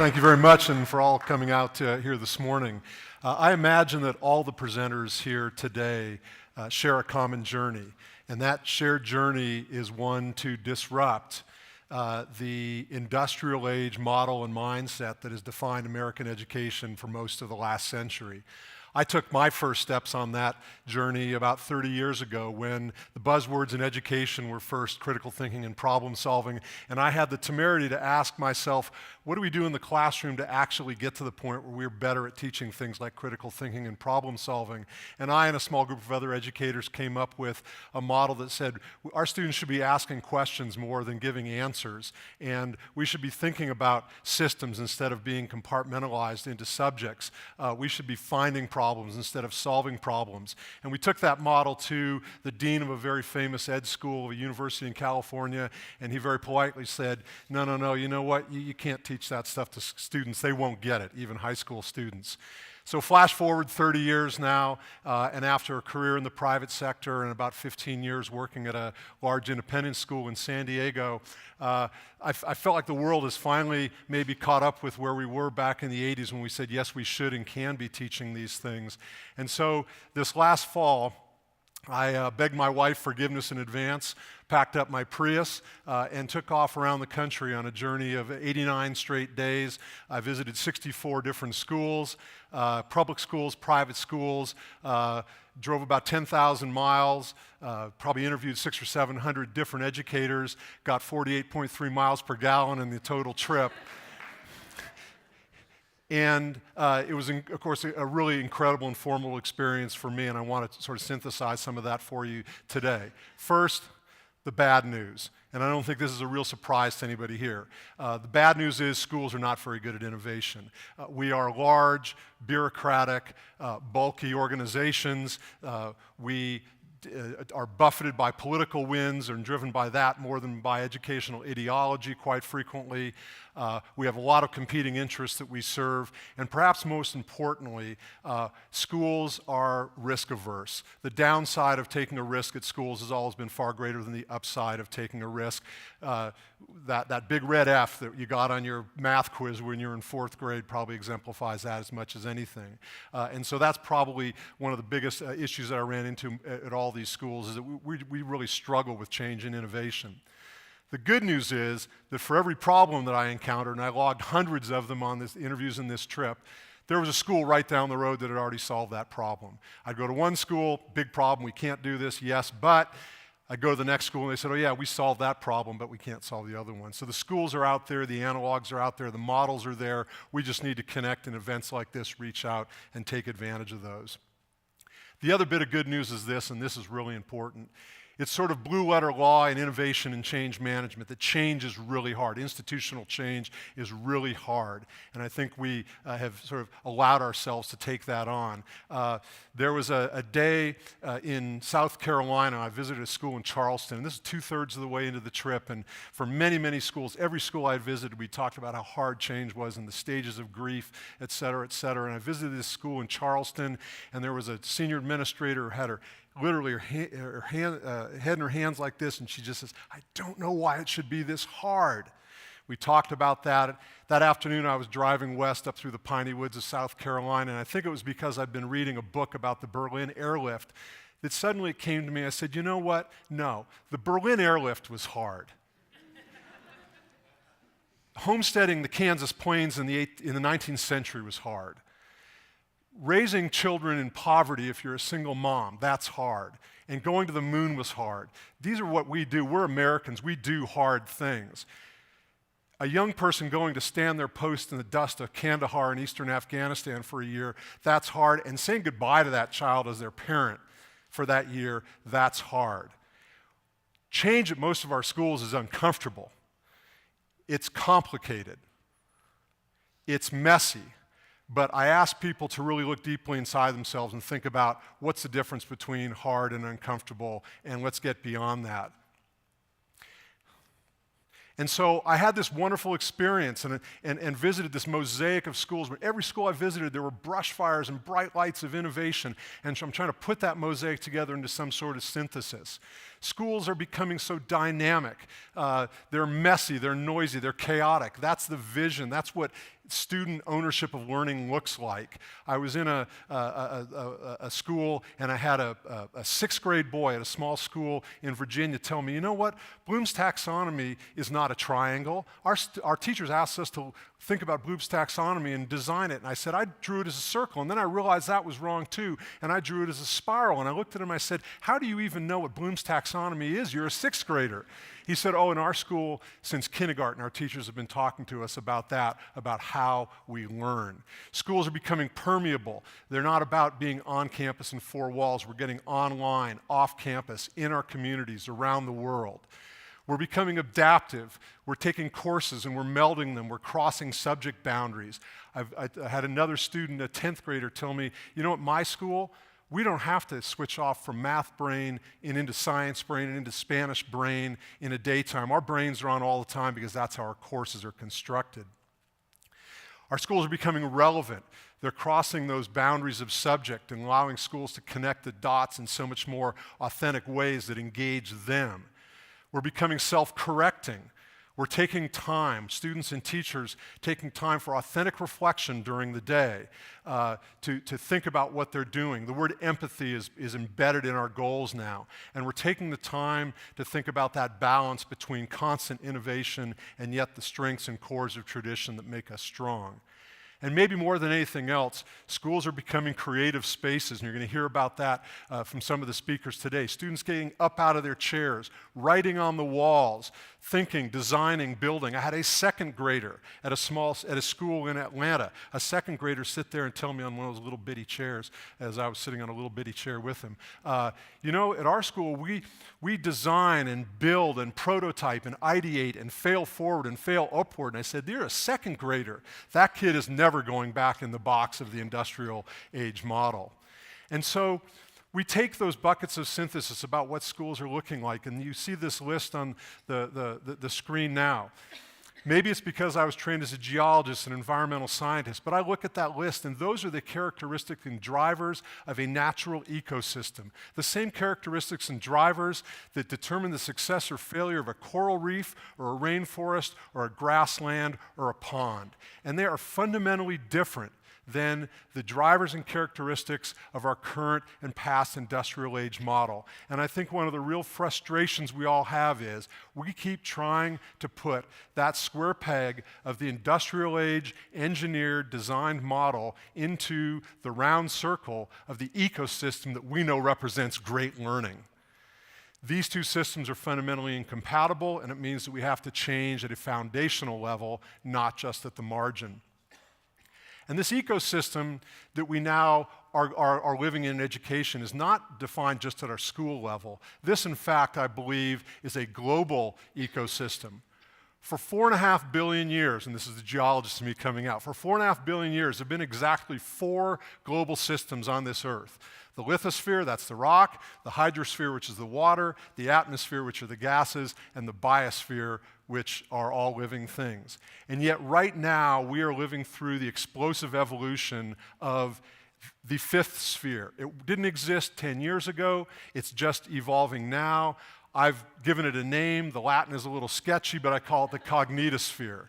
Thank you very much, and for all coming out here this morning. I imagine that all the presenters here today share a common journey, and that shared journey is one to disrupt the industrial age model and mindset that has defined American education for most of the last century. I took my first steps on that journey about 30 years ago when the buzzwords in education were first critical thinking and problem solving, and I had the temerity to ask myself, what do we do in the classroom to actually get to the point where we're better at teaching things like critical thinking and problem solving? And I and a small group of other educators came up with a model that said our students should be asking questions more than giving answers, and we should be thinking about systems instead of being compartmentalized into subjects. We should be finding problems instead of solving problems. And we took that model to the dean of a very famous ed school of a university in California, and he very politely said, no, you know what, you can't teach that stuff to students. They won't get it, even high school students. So flash forward 30 years now, and after a career in the private sector and about 15 years working at a large independent school in San Diego, I felt like the world has finally maybe caught up with where we were back in the 80s when we said, yes, we should and can be teaching these things. And so this last fall, I begged my wife forgiveness in advance, packed up my Prius, and took off around the country on a journey of 89 straight days. I visited 64 different schools, public schools, private schools, drove about 10,000 miles, probably interviewed 600 or 700 different educators, got 48.3 miles per gallon in the total trip. And it was, of course, a really incredible and formative experience for me, and I want to sort of synthesize some of that for you today. First, the bad news, and I don't think this is a real surprise to anybody here. The bad news is schools are not very good at innovation. We are large, bureaucratic, bulky organizations. We are buffeted by political winds and driven by that more than by educational ideology quite frequently. We have a lot of competing interests that we serve, and perhaps most importantly, schools are risk averse. The downside of taking a risk at schools has always been far greater than the upside of taking a risk. That big red F that you got on your math quiz when you were in 4th grade probably exemplifies that as much as anything. And so that's probably one of the biggest issues that I ran into at all these schools, is that we really struggle with change and innovation. The good news is that for every problem that I encountered, and I logged hundreds of them on these interviews in this trip, there was a school right down the road that had already solved that problem. I'd go to one school, big problem, we can't do this, yes, but I'd go to the next school and they said, oh yeah, we solved that problem, but we can't solve the other one. So the schools are out there, the analogs are out there, the models are there. We just need to connect in events like this, reach out and take advantage of those. The other bit of good news is this, and this is really important. It's sort of blue letter law in innovation and change management that change is really hard. Institutional change is really hard. And I think we have sort of allowed ourselves to take that on. There was a day in South Carolina. I visited a school in Charleston. And this is 2/3 of the way into the trip. And for many, many schools, every school I visited, we talked about how hard change was and the stages of grief, et cetera, et cetera. And I visited this school in Charleston, and there was a senior administrator who had her head in her hands like this, and she just says, I don't know why it should be this hard. We talked about that. That afternoon I was driving west up through the piney woods of South Carolina, and I think it was because I'd been reading a book about the Berlin airlift that suddenly it came to me. I said, you know what? No, the Berlin airlift was hard. Homesteading the Kansas plains in the 19th century was hard. Raising children in poverty, if you're a single mom, that's hard. And going to the moon was hard. These are what we do. We're Americans. We do hard things. A young person going to stand their post in the dust of Kandahar in eastern Afghanistan for a year, that's hard. And saying goodbye to that child as their parent for that year, that's hard. Change at most of our schools is uncomfortable. It's complicated. It's messy. But I ask people to really look deeply inside themselves and think about what's the difference between hard and uncomfortable, and let's get beyond that. And so I had this wonderful experience and visited this mosaic of schools. But every school I visited, there were brush fires and bright lights of innovation. And so I'm trying to put that mosaic together into some sort of synthesis. Schools are becoming so dynamic. They're messy, they're noisy, they're chaotic. That's the vision. That's what student ownership of learning looks like. I was in a school, and I had a sixth grade boy at a small school in Virginia tell me, you know what, Bloom's taxonomy is not a triangle. Our teachers asked us to think about Bloom's taxonomy and design it. And I said, I drew it as a circle. And then I realized that was wrong too. And I drew it as a spiral. And I looked at him and I said, how do you even know what Bloom's taxonomy is? You're a sixth grader. He said, oh, in our school, since kindergarten, our teachers have been talking to us about that, about how we learn. Schools are becoming permeable. They're not about being on campus in four walls. We're getting online, off campus, in our communities, around the world. We're becoming adaptive. We're taking courses and we're melding them. We're crossing subject boundaries. I had another student, a 10th grader, tell me, you know, at my school, we don't have to switch off from math brain and into science brain and into Spanish brain in a daytime. Our brains are on all the time because that's how our courses are constructed. Our schools are becoming relevant. They're crossing those boundaries of subject and allowing schools to connect the dots in so much more authentic ways that engage them. We're becoming self-correcting. We're taking time, students and teachers taking time for authentic reflection during the day to think about what they're doing. The word empathy is embedded in our goals now. And we're taking the time to think about that balance between constant innovation and yet the strengths and cores of tradition that make us strong. And maybe more than anything else, schools are becoming creative spaces, and you're going to hear about that from some of the speakers today. Students getting up out of their chairs, writing on the walls, thinking, designing, building. I had a second grader at a school in Atlanta, a second grader sit there and tell me on one of those little bitty chairs, as I was sitting on a little bitty chair with him, you know, at our school, we design and build and prototype and ideate and fail forward and fail upward. And I said, you're a second grader. That kid is never going back in the box of the industrial age model. And so we take those buckets of synthesis about what schools are looking like, and you see this list on the screen now. Maybe it's because I was trained as a geologist and environmental scientist, but I look at that list, and those are the characteristics and drivers of a natural ecosystem. The same characteristics and drivers that determine the success or failure of a coral reef or a rainforest or a grassland or a pond. And they are fundamentally different than the drivers and characteristics of our current and past industrial age model. And I think one of the real frustrations we all have is we keep trying to put that square peg of the industrial age, engineered, designed model into the round circle of the ecosystem that we know represents great learning. These two systems are fundamentally incompatible, and it means that we have to change at a foundational level, not just at the margin. And this ecosystem that we now are living in education is not defined just at our school level. This, in fact, I believe, is a global ecosystem. For 4.5 billion years, and this is the geologist in me coming out, for 4.5 billion years, there have been exactly 4 global systems on this earth. The lithosphere, that's the rock, the hydrosphere, which is the water, the atmosphere, which are the gases, and the biosphere, which are all living things. And yet right now, we are living through the explosive evolution of the 5th sphere. It didn't exist 10 years ago. It's just evolving now. I've given it a name. The Latin is a little sketchy, but I call it the cognitosphere.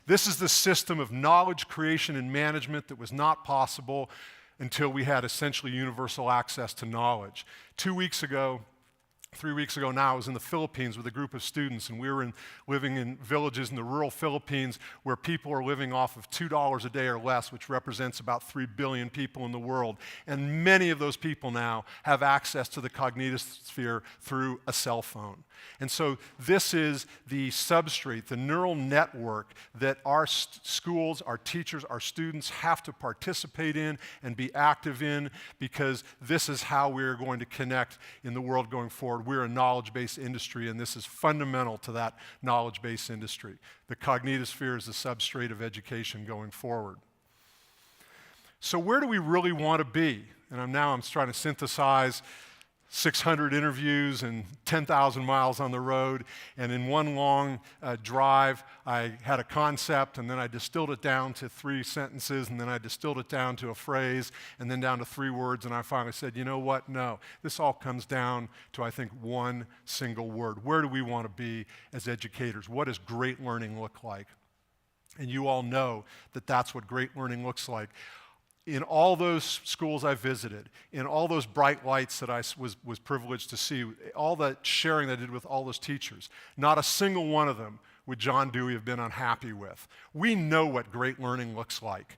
This is the system of knowledge creation and management that was not possible until we had essentially universal access to knowledge. 2 weeks ago, 3 weeks ago now, I was in the Philippines with a group of students, and we were living in villages in the rural Philippines where people are living off of $2 a day or less, which represents about 3 billion people in the world. And many of those people now have access to the cognitosphere through a cell phone. And so this is the substrate, the neural network that our schools, our teachers, our students have to participate in and be active in, because this is how we're going to connect in the world going forward. We're a knowledge-based industry, and this is fundamental to that knowledge-based industry. The cognitosphere is the substrate of education going forward. So where do we really want to be? And I'm trying to synthesize 600 interviews and 10,000 miles on the road, and in one long drive, I had a concept, and then I distilled it down to 3 sentences, and then I distilled it down to a phrase, and then down to 3 words, and I finally said, you know what, no. This all comes down to, I think, one single word. Where do we want to be as educators? What does great learning look like? And you all know that that's what great learning looks like. In all those schools I visited, in all those bright lights that I was privileged to see, all that sharing I did with all those teachers, not a single one of them would John Dewey have been unhappy with. We know what great learning looks like.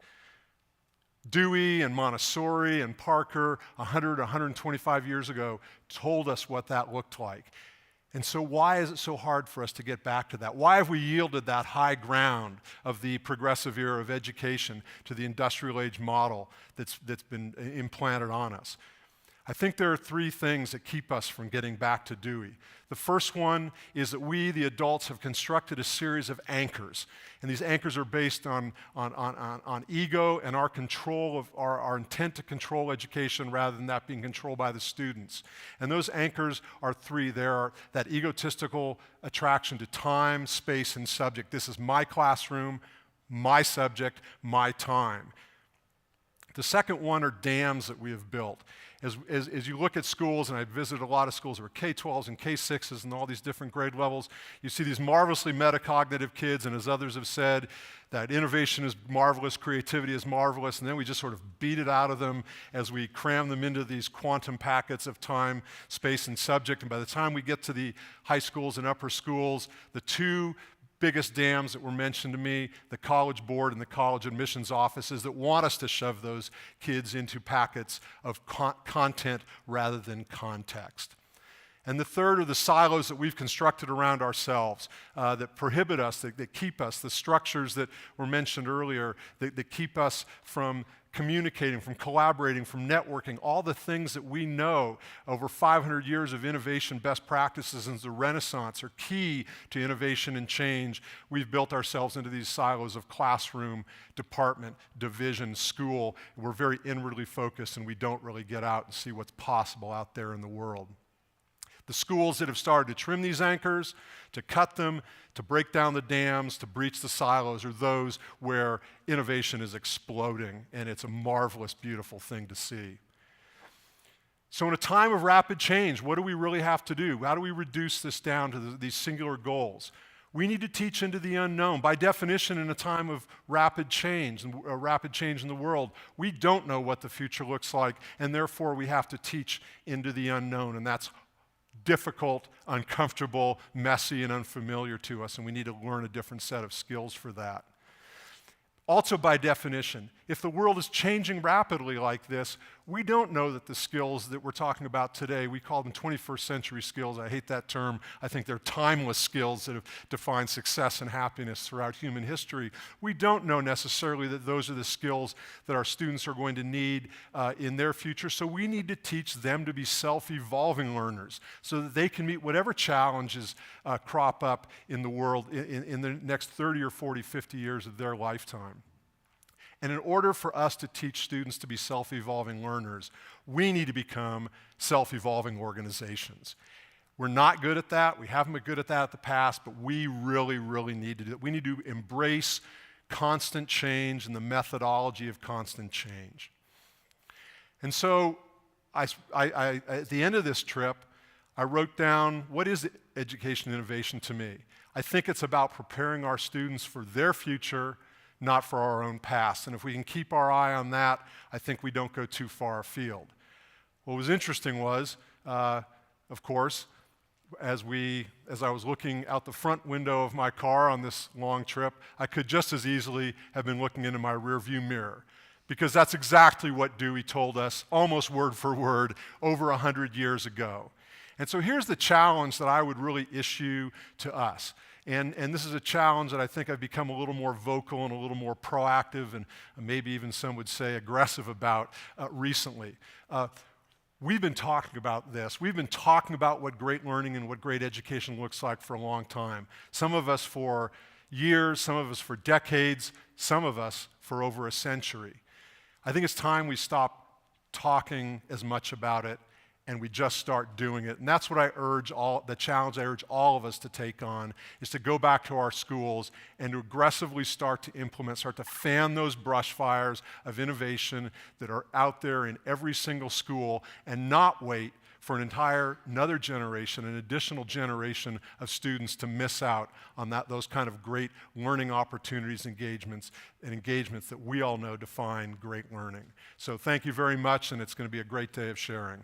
Dewey and Montessori and Parker 100, 125 years ago told us what that looked like. And so why is it so hard for us to get back to that? Why have we yielded that high ground of the progressive era of education to the industrial age model that's been implanted on us? I think there are three things that keep us from getting back to Dewey. The first one is that we, the adults, have constructed a series of anchors. And these anchors are based on ego and our control of our intent to control education rather than that being controlled by the students. And those anchors are three. There are that egotistical attraction to time, space, and subject. This is my classroom, my subject, my time. The second one are dams that we have built. As you look at schools, and I visited a lot of schools that were K-12s and K-6s and all these different grade levels, you see these marvelously metacognitive kids, and as others have said, that innovation is marvelous, creativity is marvelous, and then we just sort of beat it out of them as we cram them into these quantum packets of time, space, and subject. And by the time we get to the high schools and upper schools, the two biggest dams that were mentioned to me, the College Board and the college admissions offices that want us to shove those kids into packets of content rather than context. And the third are the silos that we've constructed around ourselves that prohibit us, that keep us, the structures that were mentioned earlier, that keep us from communicating, from collaborating, from networking, all the things that we know over 500 years of innovation, best practices since the Renaissance are key to innovation and change. We've built ourselves into these silos of classroom, department, division, school. We're very inwardly focused and we don't really get out and see what's possible out there in the world. The schools that have started to trim these anchors, to cut them, to break down the dams, to breach the silos are those where innovation is exploding, and it's a marvelous, beautiful thing to see. So in a time of rapid change, what do we really have to do? How do we reduce this down to these singular goals? We need to teach into the unknown. By definition, in a time of rapid change in the world, we don't know what the future looks like, and therefore we have to teach into the unknown, and that's difficult, uncomfortable, messy, and unfamiliar to us, and we need to learn a different set of skills for that. Also, by definition, if the world is changing rapidly like this, we don't know that the skills that we're talking about today, we call them 21st century skills. I hate that term. I think they're timeless skills that have defined success and happiness throughout human history. We don't know necessarily that those are the skills that our students are going to need in their future, so we need to teach them to be self-evolving learners so that they can meet whatever challenges crop up in the world in the next 30 or 40, 50 years of their lifetime. And in order for us to teach students to be self-evolving learners, we need to become self-evolving organizations. We're not good at that. We haven't been good at that in the past, but we really, really need to do it. We need to embrace constant change and the methodology of constant change. And so at the end of this trip, I wrote down, what is education innovation to me? I think it's about preparing our students for their future, not for our own past. And if we can keep our eye on that, I think we don't go too far afield. What was interesting was, of course, as I was looking out the front window of my car on this long trip, I could just as easily have been looking into my rearview mirror, because that's exactly what Dewey told us, almost word for word, over 100 years ago. And so here's the challenge that I would really issue to us. And this is a challenge that I think I've become a little more vocal and a little more proactive and maybe even some would say aggressive about recently. We've been talking about this. We've been talking about what great learning and what great education looks like for a long time. Some of us for years, some of us for decades, some of us for over a century. I think it's time we stop talking as much about it and we just start doing it. And that's what the challenge I urge all of us to take on, is to go back to our schools and to aggressively start to fan those brush fires of innovation that are out there in every single school, and not wait for another generation, an additional generation of students to miss out on those kind of great learning opportunities, engagements that we all know define great learning. So thank you very much, and it's going to be a great day of sharing.